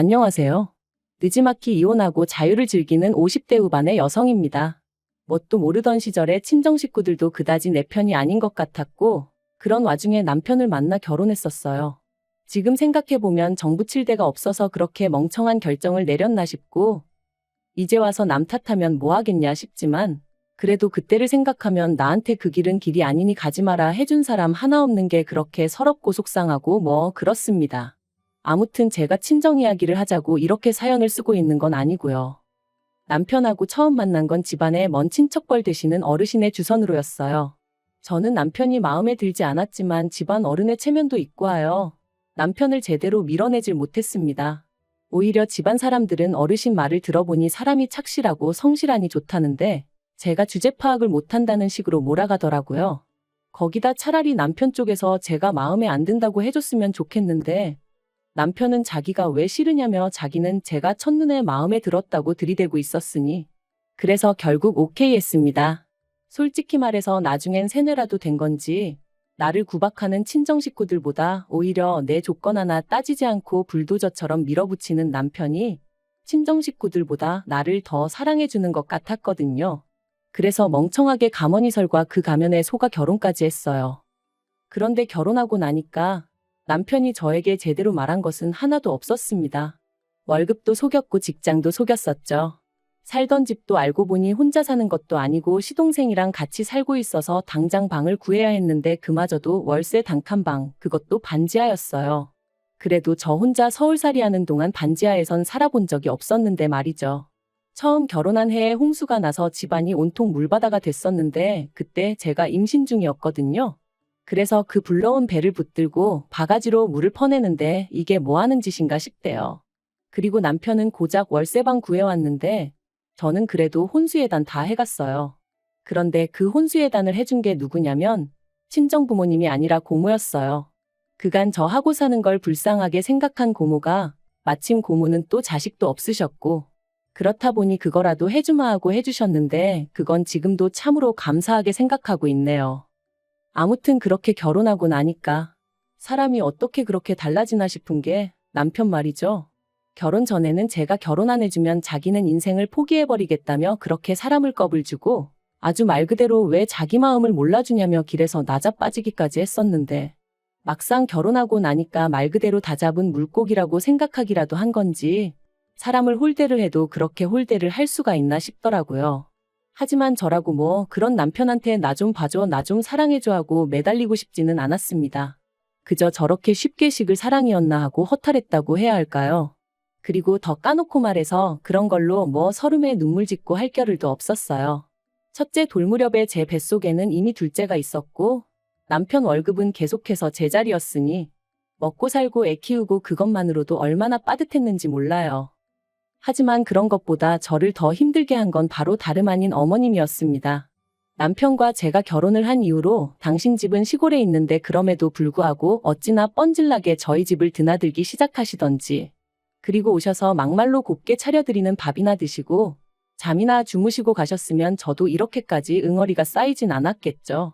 안녕하세요. 느지막이 이혼하고 자유를 즐기는 50대 후반의 여성입니다. 뭣도 모르던 시절에 친정 식구들도 그다지 내 편이 아닌 것 같았고, 그런 와중에 남편을 만나 결혼했었어요. 지금 생각해보면 정부 칠대가 없어서 그렇게 멍청한 결정을 내렸나 싶고, 이제 와서 남 탓하면 뭐 하겠냐 싶지만, 그래도 그때를 생각하면 나한테 그 길은 길이 아니니 가지 마라 해준 사람 하나 없는 게 그렇게 서럽고 속상하고 뭐 그렇습니다. 아무튼 제가 친정 이야기를 하자고 이렇게 사연을 쓰고 있는 건 아니고요. 남편하고 처음 만난 건 집안의 먼 친척뻘 되시는 어르신의 주선으로였어요. 저는 남편이 마음에 들지 않았지만 집안 어른의 체면도 있고 하여 남편을 제대로 밀어내질 못했습니다. 오히려 집안 사람들은 어르신 말을 들어보니 사람이 착실하고 성실하니 좋다는데 제가 주제 파악을 못한다는 식으로 몰아가더라고요. 거기다 차라리 남편 쪽에서 제가 마음에 안 든다고 해줬으면 좋겠는데 남편은 자기가 왜 싫으냐며 자기는 제가 첫눈에 마음에 들었다고 들이대고 있었으니 그래서 결국 오케이 했습니다. 솔직히 말해서 나중엔 세뇌라도 된 건지 나를 구박하는 친정 식구들보다 오히려 내 조건 하나 따지지 않고 불도저처럼 밀어붙이는 남편이 친정 식구들보다 나를 더 사랑해주는 것 같았거든요. 그래서 멍청하게 가머니설과 그 가면에 속아 결혼까지 했어요. 그런데 결혼하고 나니까 남편이 저에게 제대로 말한 것은 하나도 없었습니다. 월급도 속였고 직장도 속였었죠. 살던 집도 알고 보니 혼자 사는 것도 아니고 시동생이랑 같이 살고 있어서 당장 방을 구해야 했는데 그마저도 월세 단칸방, 그것도 반지하였어요. 그래도 저 혼자 서울살이 하는 동안 반지하에선 살아본 적이 없었는데 말이죠. 처음 결혼한 해에 홍수가 나서 집안이 온통 물바다가 됐었는데 그때 제가 임신 중이었거든요. 그래서 그 불러온 배를 붙들고 바가지로 물을 퍼내는데 이게 뭐 하는 짓인가 싶대요. 그리고 남편은 고작 월세방 구해왔는데 저는 그래도 혼수예단 다 해갔어요. 그런데 그 혼수예단을 해준 게 누구냐면 친정 부모님이 아니라 고모였어요. 그간 저 하고 사는 걸 불쌍하게 생각한 고모가 마침 고모는 또 자식도 없으셨고 그렇다 보니 그거라도 해주마 하고 해주셨는데 그건 지금도 참으로 감사하게 생각하고 있네요. 아무튼 그렇게 결혼하고 나니까 사람이 어떻게 그렇게 달라지나 싶은 게 남편 말이죠. 결혼 전에는 제가 결혼 안 해주면 자기는 인생을 포기해버리겠다며 그렇게 사람을 겁을 주고 아주 말 그대로 왜 자기 마음을 몰라주냐며 길에서 나자빠지기까지 했었는데 막상 결혼하고 나니까 말 그대로 다 잡은 물고기라고 생각하기라도 한 건지 사람을 홀대를 해도 그렇게 홀대를 할 수가 있나 싶더라고요. 하지만 저라고 뭐 그런 남편한테 나 좀 봐줘 나 좀 사랑해줘 하고 매달리고 싶지는 않았습니다. 그저 저렇게 쉽게 식을 사랑이었나 하고 허탈했다고 해야 할까요? 그리고 더 까놓고 말해서 그런 걸로 뭐 서름에 눈물 짓고 할 겨를도 없었어요. 첫째 돌 무렵에 제 뱃속에는 이미 둘째가 있었고 남편 월급은 계속해서 제 자리였으니 먹고 살고 애 키우고 그것만으로도 얼마나 빠듯했는지 몰라요. 하지만 그런 것보다 저를 더 힘들게 한 건 바로 다름 아닌 어머님이었습니다. 남편과 제가 결혼을 한 이후로 당신 집은 시골에 있는데 그럼에도 불구하고 어찌나 뻔질나게 저희 집을 드나들기 시작하시던지 그리고 오셔서 막말로 곱게 차려드리는 밥이나 드시고 잠이나 주무시고 가셨으면 저도 이렇게까지 응어리가 쌓이진 않았겠죠.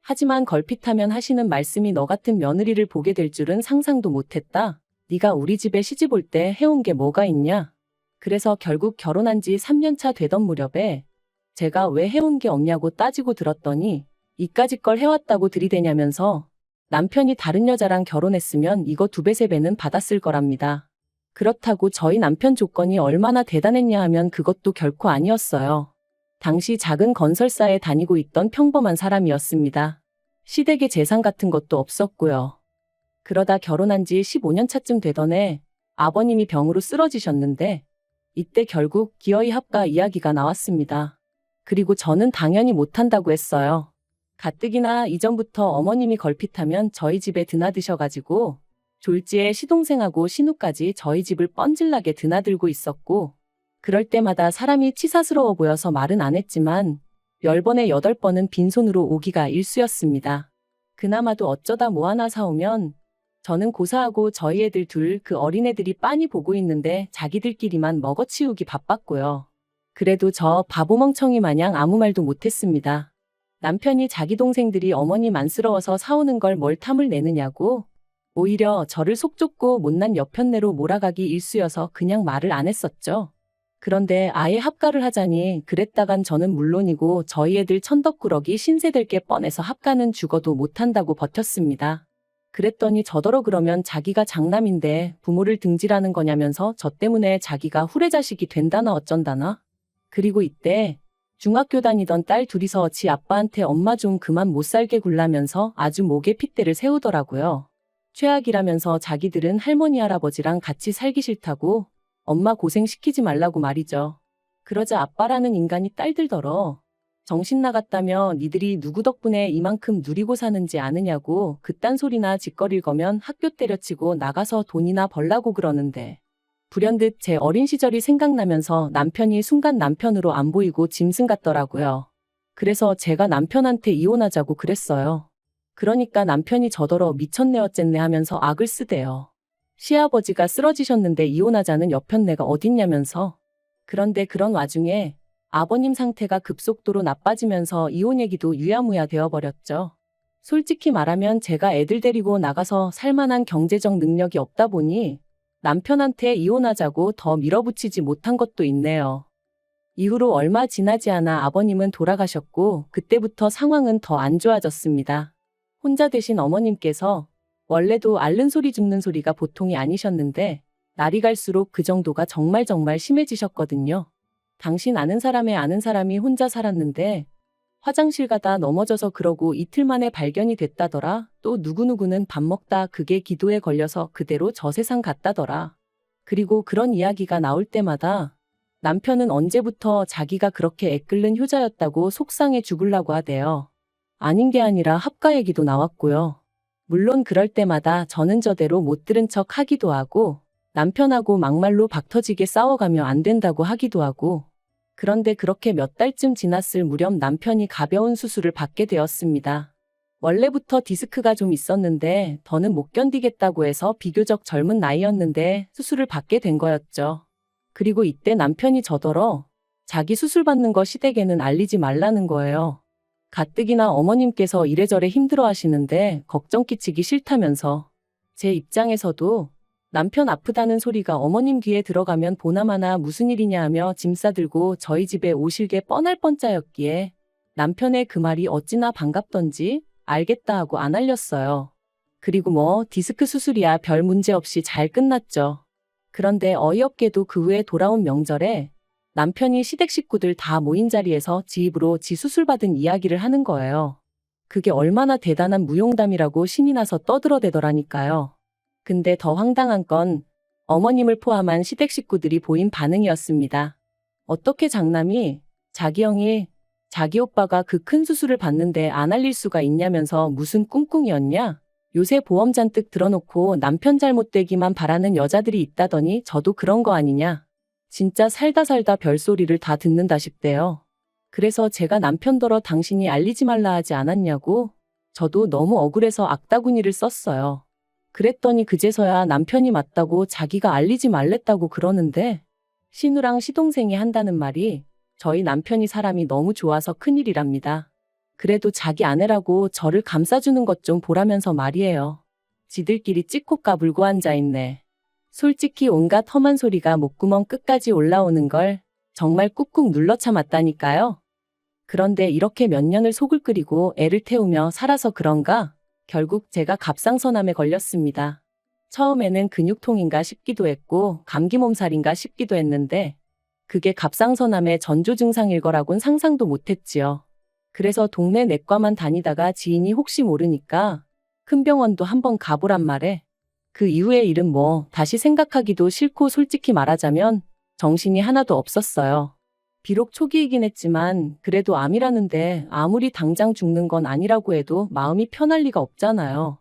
하지만 걸핏하면 하시는 말씀이 너 같은 며느리를 보게 될 줄은 상상도 못했다. 네가 우리 집에 시집 올 때 해온 게 뭐가 있냐. 그래서 결국 결혼한 지 3년차 되던 무렵에 제가 왜 해온 게 없냐고 따지고 들었더니 이까짓 걸 해왔다고 들이대냐면서 남편이 다른 여자랑 결혼했으면 이거 2배 3배는 받았을 거랍니다. 그렇다고 저희 남편 조건이 얼마나 대단했냐 하면 그것도 결코 아니었어요. 당시 작은 건설사에 다니고 있던 평범한 사람이었습니다. 시댁에 재산 같은 것도 없었고요. 그러다 결혼한 지 15년 차쯤 되던 해 아버님이 병으로 쓰러지셨는데 이때 결국 기어이 합가 이야기가 나왔습니다. 그리고 저는 당연히 못한다고 했어요. 가뜩이나 이전부터 어머님이 걸핏하면 저희 집에 드나드셔가지고 졸지에 시동생하고 신우까지 저희 집을 뻔질나게 드나들고 있었고 그럴 때마다 사람이 치사스러워 보여서 말은 안 했지만 10번에 8번은 빈손으로 오기가 일쑤였습니다. 그나마도 어쩌다 뭐 하나 사오면 저는 고사하고 저희 애들 둘 그 어린애들이 빤히 보고 있는데 자기들끼리만 먹어치우기 바빴고요. 그래도 저 바보멍청이 마냥 아무 말도 못했습니다. 남편이 자기 동생들이 어머님 안쓰러워서 사오는 걸 뭘 탐을 내느냐고 오히려 저를 속 좁고 못난 여편네로 몰아가기 일쑤여서 그냥 말을 안 했었죠. 그런데 아예 합가를 하자니 그랬다간 저는 물론이고 저희 애들 천덕꾸러기 신세될 게 뻔해서 합가는 죽어도 못한다고 버텼습니다. 그랬더니 저더러 그러면 자기가 장남인데 부모를 등지라는 거냐면서 저 때문에 자기가 후레자식이 된다나 어쩐다나. 그리고 이때 중학교 다니던 딸 둘이서 지 아빠한테 엄마 좀 그만 못살게 굴라면서 아주 목에 핏대를 세우더라고요. 최악이라면서 자기들은 할머니 할아버지랑 같이 살기 싫다고 엄마 고생시키지 말라고 말이죠. 그러자 아빠라는 인간이 딸들더러 정신 나갔다며 니들이 누구 덕분에 이만큼 누리고 사는지 아느냐고 그딴 소리나 짓거릴 거면 학교 때려치고 나가서 돈이나 벌라고 그러는데 불현듯 제 어린 시절이 생각나면서 남편이 순간 남편으로 안 보이고 짐승 같더라고요. 그래서 제가 남편한테 이혼하자고 그랬어요. 그러니까 남편이 저더러 미쳤네 어쨌네 하면서 악을 쓰대요. 시아버지가 쓰러지셨는데 이혼하자는 여편네가 어딨냐면서. 그런데 그런 와중에 아버님 상태가 급속도로 나빠지면서 이혼 얘기도 유야무야 되어버렸죠. 솔직히 말하면 제가 애들 데리고 나가서 살만한 경제적 능력이 없다 보니 남편한테 이혼하자고 더 밀어붙이지 못한 것도 있네요. 이후로 얼마 지나지 않아 아버님은 돌아가셨고 그때부터 상황은 더 안 좋아졌습니다. 혼자 되신 어머님께서 원래도 앓는 소리 죽는 소리가 보통이 아니셨는데 날이 갈수록 그 정도가 정말 심해지셨거든요. 당신 아는 사람의 아는 사람이 혼자 살았는데 화장실 가다 넘어져서 그러고 이틀 만에 발견이 됐다더라. 또 누구누구는 밥 먹다 그게 기도에 걸려서 그대로 저 세상 갔다더라. 그리고 그런 이야기가 나올 때마다 남편은 언제부터 자기가 그렇게 애끓는 효자였다고 속상해 죽으려고 하대요. 아닌 게 아니라 합가 얘기도 나왔고요. 물론 그럴 때마다 저는 저대로 못 들은 척 하기도 하고 남편하고 막말로 박터지게 싸워가며 안 된다고 하기도 하고 그런데 그렇게 몇 달쯤 지났을 무렵 남편이 가벼운 수술을 받게 되었습니다. 원래부터 디스크가 좀 있었는데 더는 못 견디겠다고 해서 비교적 젊은 나이였는데 수술을 받게 된 거였죠. 그리고 이때 남편이 저더러 자기 수술 받는 거 시댁에는 알리지 말라는 거예요. 가뜩이나 어머님께서 이래저래 힘들어 하시는데 걱정 끼치기 싫다면서. 제 입장에서도 남편 아프다는 소리가 어머님 귀에 들어가면 보나마나 무슨 일이냐 하며 짐 싸들고 저희 집에 오실 게 뻔할 뻔짜였기에 남편의 그 말이 어찌나 반갑던지 알겠다 하고 안 알렸어요. 그리고 뭐 디스크 수술이야 별 문제 없이 잘 끝났죠. 그런데 어이없게도 그 후에 돌아온 명절에 남편이 시댁 식구들 다 모인 자리에서 지 입으로 지 수술 받은 이야기를 하는 거예요. 그게 얼마나 대단한 무용담이라고 신이 나서 떠들어대더라니까요. 근데 더 황당한 건 어머님을 포함한 시댁 식구들이 보인 반응이었습니다. 어떻게 장남이 자기 형이 자기 오빠가 그 큰 수술을 받는데 안 알릴 수가 있냐면서 무슨 꿍꿍이었냐? 요새 보험 잔뜩 들어놓고 남편 잘못되기만 바라는 여자들이 있다더니 저도 그런 거 아니냐? 진짜 살다 별소리를 다 듣는다 싶대요. 그래서 제가 남편더러 당신이 알리지 말라 하지 않았냐고? 저도 너무 억울해서 악다구니를 썼어요. 그랬더니 그제서야 남편이 맞다고 자기가 알리지 말랬다고 그러는데 신우랑 시동생이 한다는 말이 저희 남편이 사람이 너무 좋아서 큰일이랍니다. 그래도 자기 아내라고 저를 감싸주는 것 좀 보라면서 말이에요. 지들끼리 찍고 까불고 앉아있네. 솔직히 온갖 험한 소리가 목구멍 끝까지 올라오는 걸 정말 꾹꾹 눌러 참았다니까요. 그런데 이렇게 몇 년을 속을 끓이고 애를 태우며 살아서 그런가? 결국 제가 갑상선암에 걸렸습니다. 처음에는 근육통인가 싶기도 했고 감기 몸살인가 싶기도 했는데 그게 갑상선암의 전조 증상일 거라곤 상상도 못했지요. 그래서 동네 내과만 다니다가 지인이 혹시 모르니까 큰 병원도 한번 가보란 말에 그 이후의 일은 뭐 다시 생각하기도 싫고 솔직히 말하자면 정신이 하나도 없었어요. 비록 초기이긴 했지만 그래도 암이라는데 아무리 당장 죽는 건 아니라고 해도 마음이 편할 리가 없잖아요.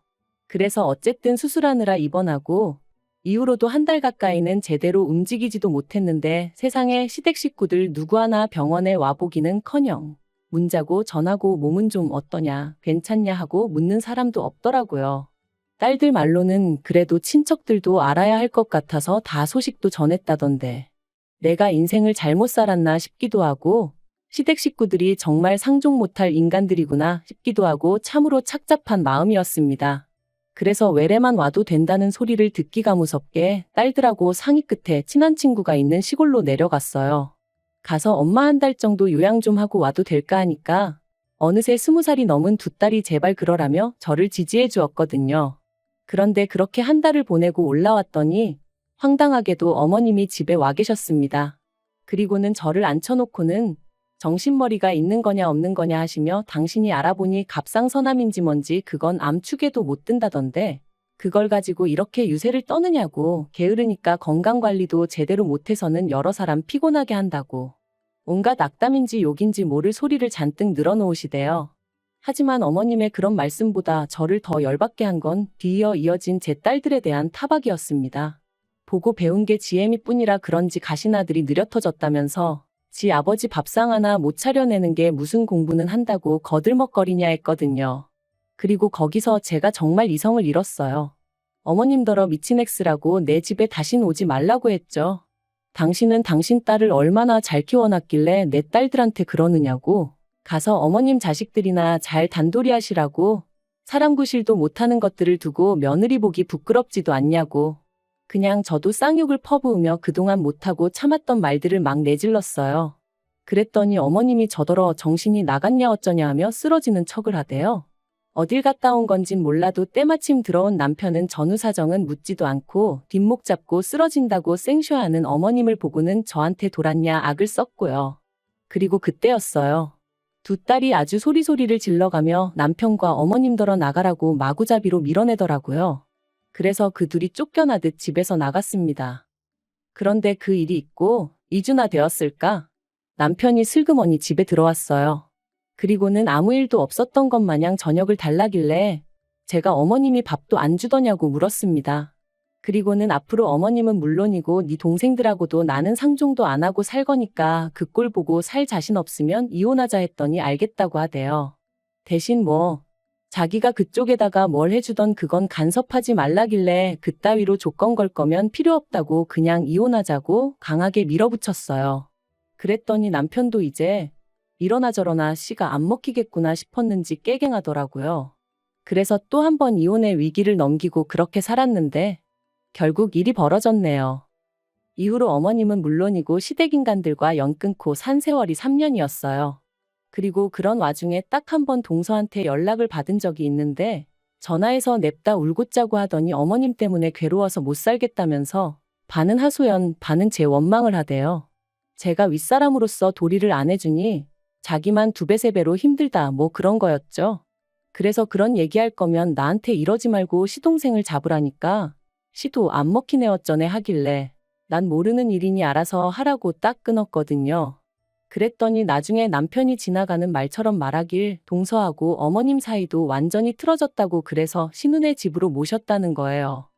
그래서 어쨌든 수술하느라 입원하고 이후로도 한 달 가까이는 제대로 움직이지도 못했는데 세상에 시댁 식구들 누구 하나 병원에 와보기는커녕 문자고 전하고 몸은 좀 어떠냐, 괜찮냐 하고 묻는 사람도 없더라고요. 딸들 말로는 그래도 친척들도 알아야 할 것 같아서 다 소식도 전했다던데 내가 인생을 잘못 살았나 싶기도 하고 시댁 식구들이 정말 상종 못할 인간들이구나 싶기도 하고 참으로 착잡한 마음이었습니다. 그래서 외래만 와도 된다는 소리를 듣기가 무섭게 딸들하고 상의 끝에 친한 친구가 있는 시골로 내려갔어요. 가서 엄마 한 달 정도 요양 좀 하고 와도 될까 하니까 어느새 20살이 넘은 두 딸이 제발 그러라며 저를 지지해 주었거든요. 그런데 그렇게 한 달을 보내고 올라왔더니 황당하게도 어머님이 집에 와 계셨습니다. 그리고는 저를 앉혀놓고는 정신머리가 있는 거냐 없는 거냐 하시며 당신이 알아보니 갑상선암인지 뭔지 그건 암축에도 못 든다던데 그걸 가지고 이렇게 유세를 떠느냐고 게으르니까 건강관리도 제대로 못해서는 여러 사람 피곤하게 한다고 온갖 악담인지 욕인지 모를 소리를 잔뜩 늘어놓으시대요. 하지만 어머님의 그런 말씀보다 저를 더 열받게 한 건 뒤이어 이어진 제 딸들에 대한 타박이었습니다. 보고 배운 게 지혜미 뿐이라 그런지 가시나들이 느려 터졌다면서 지 아버지 밥상 하나 못 차려내는 게 무슨 공부는 한다고 거들먹거리냐 했거든요. 그리고 거기서 제가 정말 이성을 잃었어요. 어머님더러 미친 엑스라고 내 집에 다신 오지 말라고 했죠. 당신은 당신 딸을 얼마나 잘 키워놨길래 내 딸들한테 그러느냐고. 가서 어머님 자식들이나 잘 단돌이 하시라고. 사람 구실도 못하는 것들을 두고 며느리 보기 부끄럽지도 않냐고. 그냥 저도 쌍욕을 퍼부으며 그동안 못하고 참았던 말들을 막 내질렀어요. 그랬더니 어머님이 저더러 정신이 나갔냐 어쩌냐 하며 쓰러지는 척을 하대요. 어딜 갔다 온 건진 몰라도 때마침 들어온 남편은 전후 사정은 묻지도 않고 뒷목 잡고 쓰러진다고 생쇼하는 어머님을 보고는 저한테 돌았냐 악을 썼고요. 그리고 그때였어요. 두 딸이 아주 소리소리를 질러가며 남편과 어머님더러 나가라고 마구잡이로 밀어내더라고요. 그래서 그 둘이 쫓겨나듯 집에서 나갔습니다. 그런데 그 일이 있고 2주나 되었을까? 남편이 슬그머니 집에 들어왔어요. 그리고는 아무 일도 없었던 것 마냥 저녁을 달라길래 제가 어머님이 밥도 안 주더냐고 물었습니다. 그리고는 앞으로 어머님은 물론이고 네 동생들하고도 나는 상종도 안 하고 살 거니까 그 꼴 보고 살 자신 없으면 이혼하자 했더니 알겠다고 하대요. 대신 자기가 그쪽에다가 뭘 해주던 그건 간섭하지 말라길래 그따위로 조건 걸 거면 필요 없다고 그냥 이혼하자고 강하게 밀어붙였어요. 그랬더니 남편도 이제 이러나 저러나 씨가 안 먹히겠구나 싶었는지 깨갱하더라고요. 그래서 또 한 번 이혼의 위기를 넘기고 그렇게 살았는데 결국 일이 벌어졌네요. 이후로 어머님은 물론이고 시댁인간들과 연 끊고 산 세월이 3년이었어요. 그리고 그런 와중에 딱 한 번 동서한테 연락을 받은 적이 있는데 전화해서 냅다 울고 짜고 하더니 어머님 때문에 괴로워서 못 살겠다면서 반은 하소연, 반은 제 원망을 하대요. 제가 윗사람으로서 도리를 안 해주니 자기만 2배, 3배로 힘들다 그런 거였죠. 그래서 그런 얘기할 거면 나한테 이러지 말고 시동생을 잡으라니까 시도 안 먹히네 어쩌네 하길래 난 모르는 일이니 알아서 하라고 딱 끊었거든요. 그랬더니 나중에 남편이 지나가는 말처럼 말하길 동서하고 어머님 사이도 완전히 틀어졌다고 그래서 신우네 집으로 모셨다는 거예요.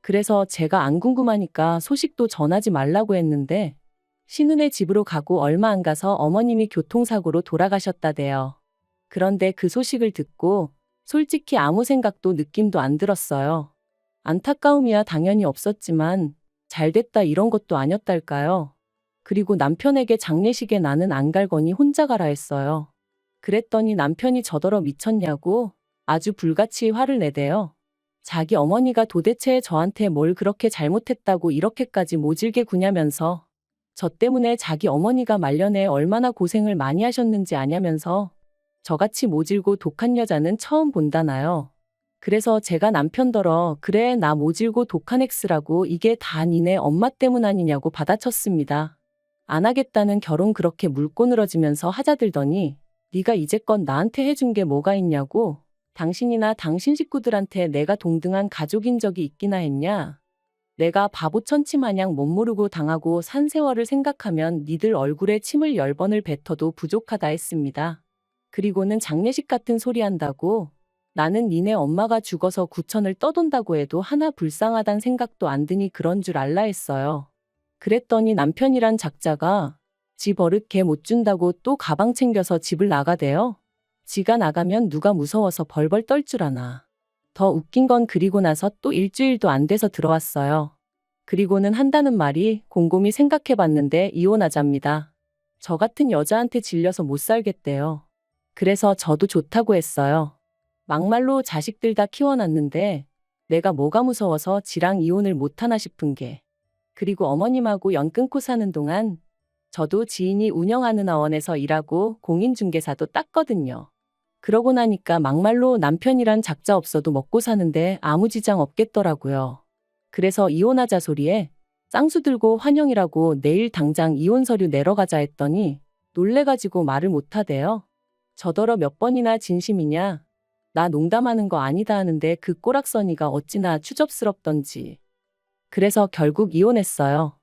그래서 제가 안 궁금하니까 소식도 전하지 말라고 했는데 신우네 집으로 가고 얼마 안 가서 어머님이 교통사고로 돌아가셨다대요. 그런데 그 소식을 듣고 솔직히 아무 생각도 느낌도 안 들었어요. 안타까움이야 당연히 없었지만 잘됐다 이런 것도 아니었달까요? 그리고 남편에게 장례식에 나는 안 갈 거니 혼자 가라 했어요. 그랬더니 남편이 저더러 미쳤냐고 아주 불같이 화를 내대요. 자기 어머니가 도대체 저한테 뭘 그렇게 잘못했다고 이렇게까지 모질게 구냐면서 저 때문에 자기 어머니가 말년에 얼마나 고생을 많이 하셨는지 아냐면서 저같이 모질고 독한 여자는 처음 본다나요. 그래서 제가 남편더러 그래 나 모질고 독한 엑스라고 이게 다 니네 엄마 때문 아니냐고 받아쳤습니다. 안 하겠다는 결혼 그렇게 물고 늘어지면서 하자들더니 네가 이제껏 나한테 해준 게 뭐가 있냐고 당신이나 당신 식구들한테 내가 동등한 가족인 적이 있기나 했냐. 내가 바보 천치 마냥 못 모르고 당하고 산 세월을 생각하면 니들 얼굴에 침을 10번을 뱉어도 부족하다 했습니다. 그리고는 장례식 같은 소리 한다고 나는 니네 엄마가 죽어서 구천을 떠돈다고 해도 하나 불쌍하단 생각도 안 드니 그런 줄 알라 했어요. 그랬더니 남편이란 작자가 지 버릇 개 못 준다고 또 가방 챙겨서 집을 나가대요. 지가 나가면 누가 무서워서 벌벌 떨 줄 아나. 더 웃긴 건 그리고 나서 또 일주일도 안 돼서 들어왔어요. 그리고는 한다는 말이 곰곰이 생각해봤는데 이혼하자입니다. 저 같은 여자한테 질려서 못 살겠대요. 그래서 저도 좋다고 했어요. 막말로 자식들 다 키워놨는데 내가 뭐가 무서워서 지랑 이혼을 못하나 싶은 게. 그리고 어머님하고 연 끊고 사는 동안 저도 지인이 운영하는 어원에서 일하고 공인중개사도 땄거든요. 그러고 나니까 막말로 남편이란 작자 없어도 먹고 사는데 아무 지장 없겠더라고요. 그래서 이혼하자 소리에 쌍수 들고 환영이라고 내일 당장 이혼 서류 내러 가자 했더니 놀래가지고 말을 못하대요. 저더러 몇 번이나 진심이냐? 나 농담하는 거 아니다 하는데 그 꼬락서니가 어찌나 추접스럽던지. 그래서 결국 이혼했어요.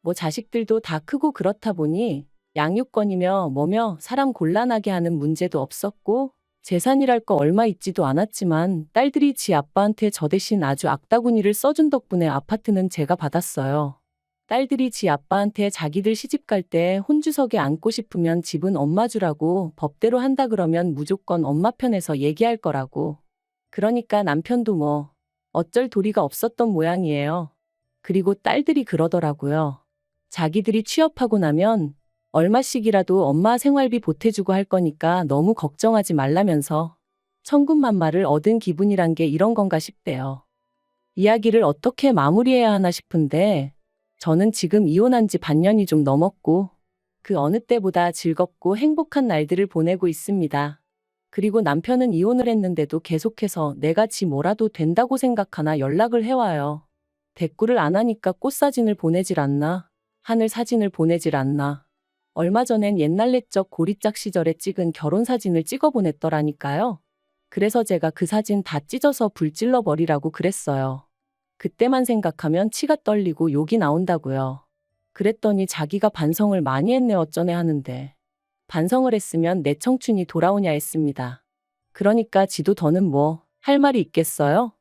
뭐 자식들도 다 크고 그렇다 보니 양육권이며 뭐며 사람 곤란하게 하는 문제도 없었고 재산이랄 거 얼마 있지도 않았지만 딸들이 지 아빠한테 저 대신 아주 악다구니를 써준 덕분에 아파트는 제가 받았어요. 딸들이 지 아빠한테 자기들 시집갈 때 혼주석에 앉고 싶으면 집은 엄마 주라고 법대로 한다 그러면 무조건 엄마 편에서 얘기할 거라고. 그러니까 남편도 뭐 어쩔 도리가 없었던 모양이에요. 그리고 딸들이 그러더라고요. 자기들이 취업하고 나면 얼마씩이라도 엄마 생활비 보태주고 할 거니까 너무 걱정하지 말라면서 천군만마를 얻은 기분이란 게 이런 건가 싶대요. 이야기를 어떻게 마무리해야 하나 싶은데 저는 지금 이혼한 지 반년이 좀 넘었고 그 어느 때보다 즐겁고 행복한 날들을 보내고 있습니다. 그리고 남편은 이혼을 했는데도 계속해서 내가 지 뭐라도 된다고 생각하나 연락을 해와요. 대꾸를 안 하니까 꽃사진을 보내질 않나? 하늘 사진을 보내질 않나? 얼마 전엔 옛날 내적 고리짝 시절에 찍은 결혼사진을 찍어 보냈더라니까요. 그래서 제가 그 사진 다 찢어서 불질러 버리라고 그랬어요. 그때만 생각하면 치가 떨리고 욕이 나온다고요. 그랬더니 자기가 반성을 많이 했네 어쩌네 하는데 반성을 했으면 내 청춘이 돌아오냐 했습니다. 그러니까 지도 더는 뭐 할 말이 있겠어요?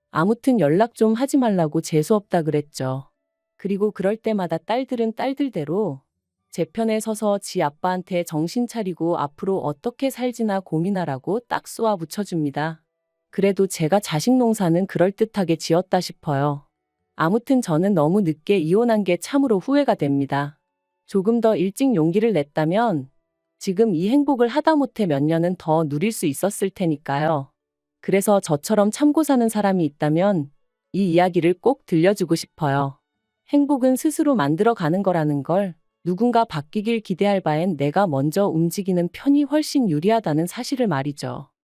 아무튼 연락 좀 하지 말라고 재수없다 그랬죠. 그리고 그럴 때마다 딸들은 딸들대로 제 편에 서서 지 아빠한테 정신 차리고 앞으로 어떻게 살지나 고민하라고 딱 쏘아 붙여줍니다. 그래도 제가 자식 농사는 그럴듯하게 지었다 싶어요. 아무튼 저는 너무 늦게 이혼한 게 참으로 후회가 됩니다. 조금 더 일찍 용기를 냈다면 지금 이 행복을 하다못해 몇 년은 더 누릴 수 있었을 테니까요. 그래서 저처럼 참고 사는 사람이 있다면 이 이야기를 꼭 들려주고 싶어요. 행복은 스스로 만들어가는 거라는 걸 누군가 바뀌길 기대할 바엔 내가 먼저 움직이는 편이 훨씬 유리하다는 사실을 말이죠.